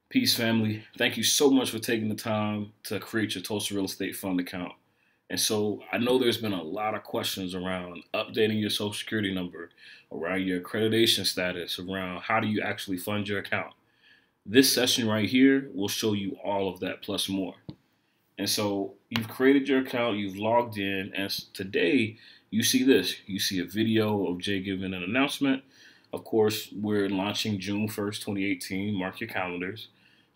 Peace, family. Thank you so much for taking the time to create your Tulsa Real Estate Fund account. And so I know there's been a lot of questions around updating your social security number, around your accreditation status, around how do you actually fund your account. This session right here will show you all of that plus more. And so you've created your account, you've logged in, and today you see this. You see a video of Jay giving an announcement. Of course, we're launching June 1st, 2018. Mark your calendars.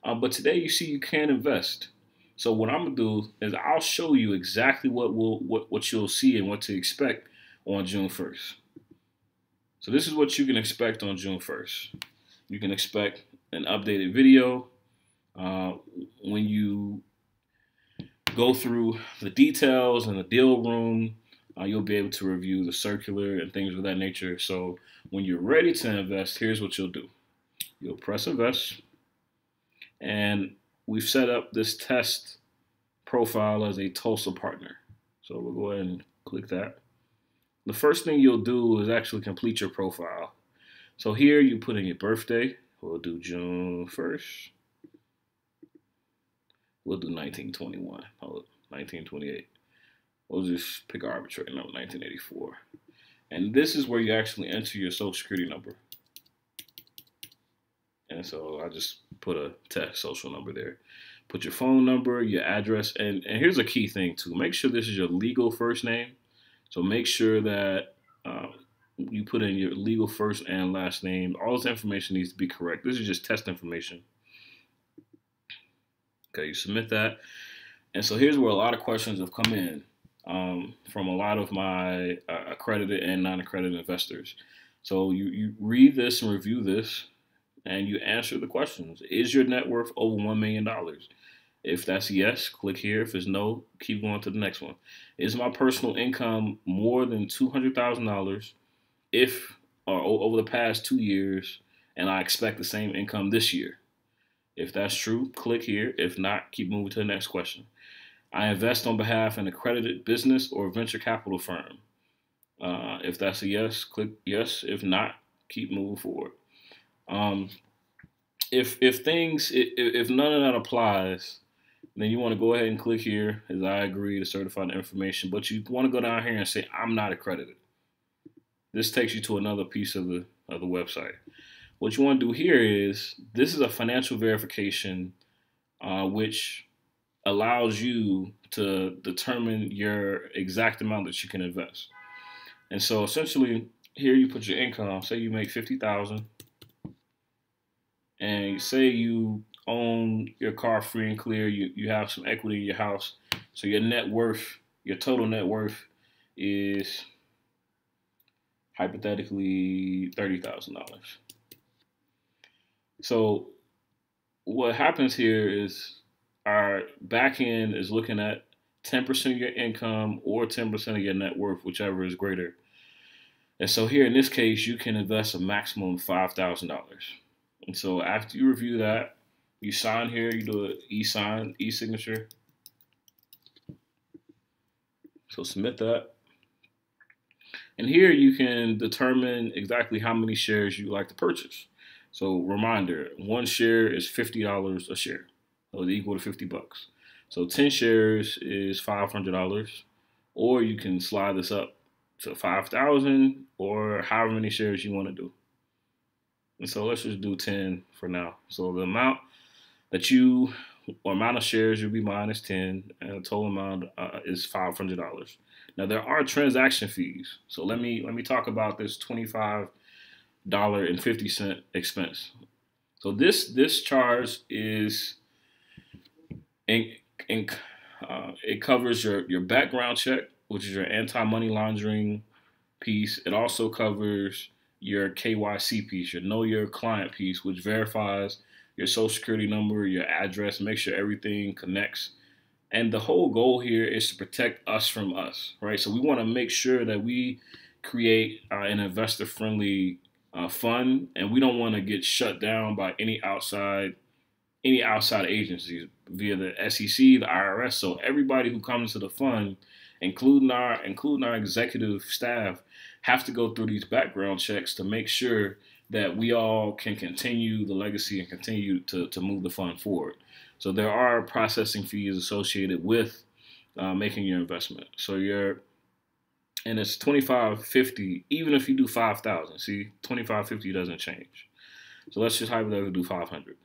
But today you see you can invest. So what I'm gonna do is I'll show you exactly what you'll see and what to expect on June 1st. So this is what you can expect on June 1st. You can expect an updated video when you go through the details in the deal room. You'll be able to review the circular and things of that nature. So when you're ready to invest, here's what you'll do. You'll press invest. And we've set up this test profile as a Tulsa partner. So we'll go ahead and click that. The first thing you'll do is actually complete your profile. So here you put in your birthday. We'll do June 1st. We'll do 1921. 1928. We'll just pick an arbitrary number, 1984. And this is where you actually enter your social security number. And so I just put a test social number there. Put your phone number, your address, and here's a key thing too. Make sure this is your legal first name. So make sure that you put in your legal first and last name. All this information needs to be correct. This is just test information. Okay, you submit that. And so here's where a lot of questions have come in from a lot of my accredited and non-accredited investors. So you read this and review this, and you answer the questions. Is your net worth over $1 million? If that's yes, click here. If it's no, keep going to the next one. Is my personal income more than $200,000 over the past 2 years, and I expect the same income this year? If that's true, click here. If not, keep moving to the next question. I invest on behalf of an accredited business or venture capital firm. If that's a yes, click yes. If not, keep moving forward. If none of that applies, then you want to go ahead and click here as I agree to certify the information. But you want to go down here and say I'm not accredited. This takes you to another piece of the website. What you want to do here is this is a financial verification, which allows you to determine your exact amount that you can invest. And so essentially here you put your income. Say you make $50,000. And say you own your car free and clear, you have some equity in your house. So your net worth, your total net worth is hypothetically $30,000. So what happens here is our back end is looking at 10% of your income or 10% of your net worth, whichever is greater. And so here in this case, you can invest a maximum of $5,000. And so after you review that, you sign here, you do an e-sign, e-signature. So submit that. And here you can determine exactly how many shares you like to purchase. So reminder, one share is $50 a share. So it's equal to 50 bucks. So 10 shares is $500, or you can slide this up to 5,000 or however many shares you want to do. And so let's just do 10 for now. So the amount amount of shares you'll be minus 10, and the total amount is $500. Now there are transaction fees. So let me talk about this $25.50 expense. So this charge is it covers your background check, which is your anti-money laundering piece. It also covers your KYC piece, your know your client piece, which verifies your social security number, your address, make sure everything connects. And the whole goal here is to protect us from us, right? So we want to make sure that we create an investor-friendly fund, and we don't want to get shut down by any outside agencies via the SEC, the IRS. So everybody who comes to the fund, including our executive staff, have to go through these background checks to make sure that we all can continue the legacy and continue to move the fund forward. So there are processing fees associated with making your investment. So and it's 2550 even if you do 5,000. See, 2550 doesn't change. So let's just hypothetically do 500.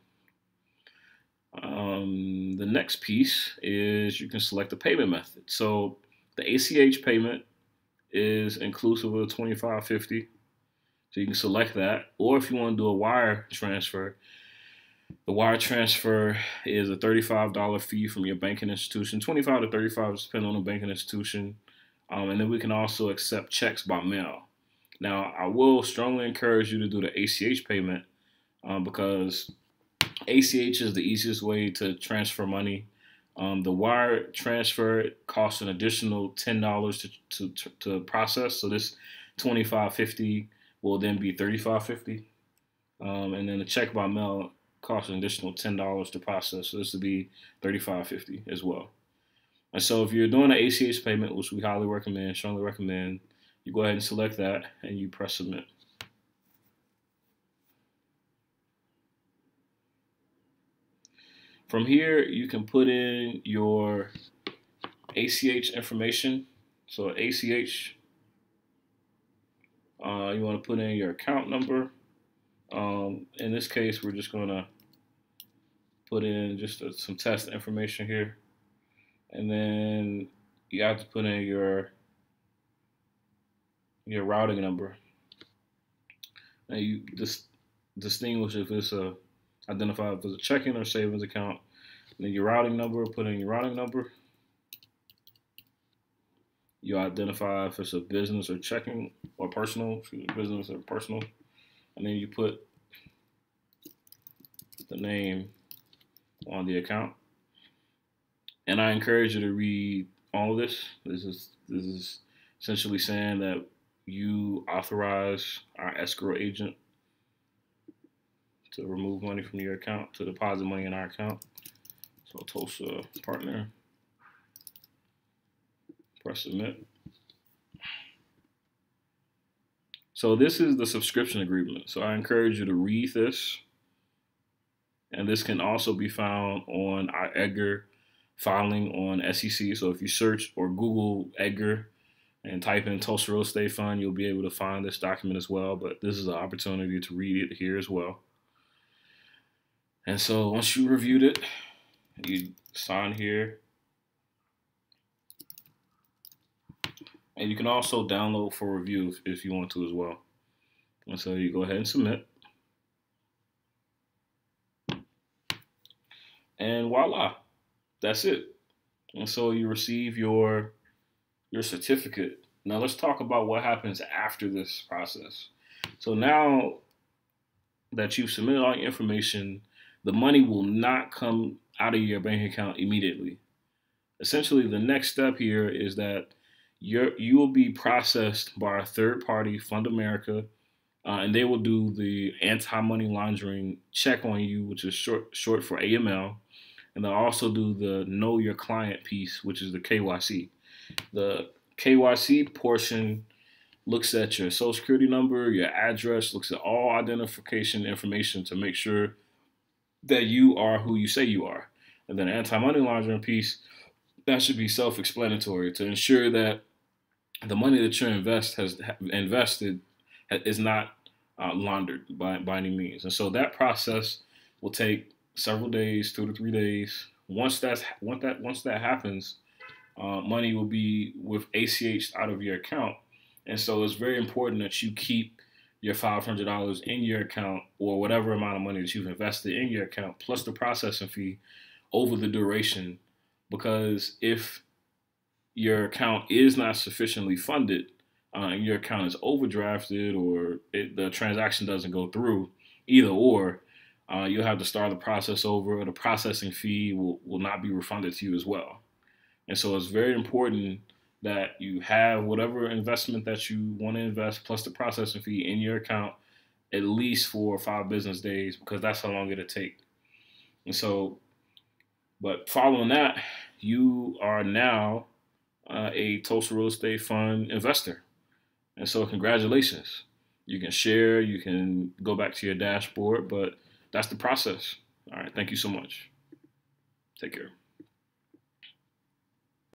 The next piece is you can select the payment method. So the ACH payment is inclusive of the 2550. So you can select that. Or if you want to do a wire transfer, the wire transfer is a $35 fee from your banking institution. 25 to 35 depending on the banking institution. And then we can also accept checks by mail. Now, I will strongly encourage you to do the ACH payment because ACH is the easiest way to transfer money. The wire transfer costs an additional $10 to process. So this $25.50 will then be $35.50. And then the check by mail costs an additional $10 to process. So this would be $35.50 as well. And so if you're doing an ACH payment, which we highly recommend, strongly recommend, you go ahead and select that and you press submit. From here, you can put in your ACH information. So ACH, you want to put in your account number. In this case, we're just going to put in just some test information here. And then you have to put in your routing number. And you distinguish if it's identify if it's a checking or savings account. And then your routing number, put in your routing number. You identify if it's a business or checking or personal, business or personal. And then you put the name on the account. And I encourage you to read all of this. This is essentially saying that you authorize our escrow agent to remove money from your account, to deposit money in our account. So Tulsa partner, press submit. So this is the subscription agreement. So I encourage you to read this. And this can also be found on our Edgar filing on SEC. So if you search or Google Edgar and type in Tulsa Real Estate Fund, you'll be able to find this document as well. But this is an opportunity to read it here as well. And so once you reviewed it, you sign here. And you can also download for review if you want to as well. And so you go ahead and submit. And voila, that's it. And so you receive your certificate. Now let's talk about what happens after this process. So now that you've submitted all your information, the money will not come out of your bank account immediately. Essentially, the next step here is that you will be processed by a third party, Fund America, and they will do the anti-money laundering check on you, which is short for AML. And they'll also do the know your client piece, which is the KYC. The KYC portion looks at your social security number, your address, looks at all identification information to make sure that you are who you say you are. And then the anti-money laundering piece, that should be self-explanatory to ensure that the money that you invested is not laundered by any means. And so that process will take several days, 2 to 3 days. Once that happens, money will be with ACH out of your account. And so it's very important that you keep your $500 in your account or whatever amount of money that you've invested in your account plus the processing fee over the duration, because if your account is not sufficiently funded and your account is overdrafted or the transaction doesn't go through, either or, you'll have to start the process over, or the processing fee will not be refunded to you as well. And so it's very important that you have whatever investment that you want to invest plus the processing fee in your account at least 4 or 5 business days, because that's how long it'll take. And so, but following that, you are now a Tulsa Real Estate Fund investor. And so congratulations. You can share, you can go back to your dashboard, but that's the process. All right. Thank you so much. Take care.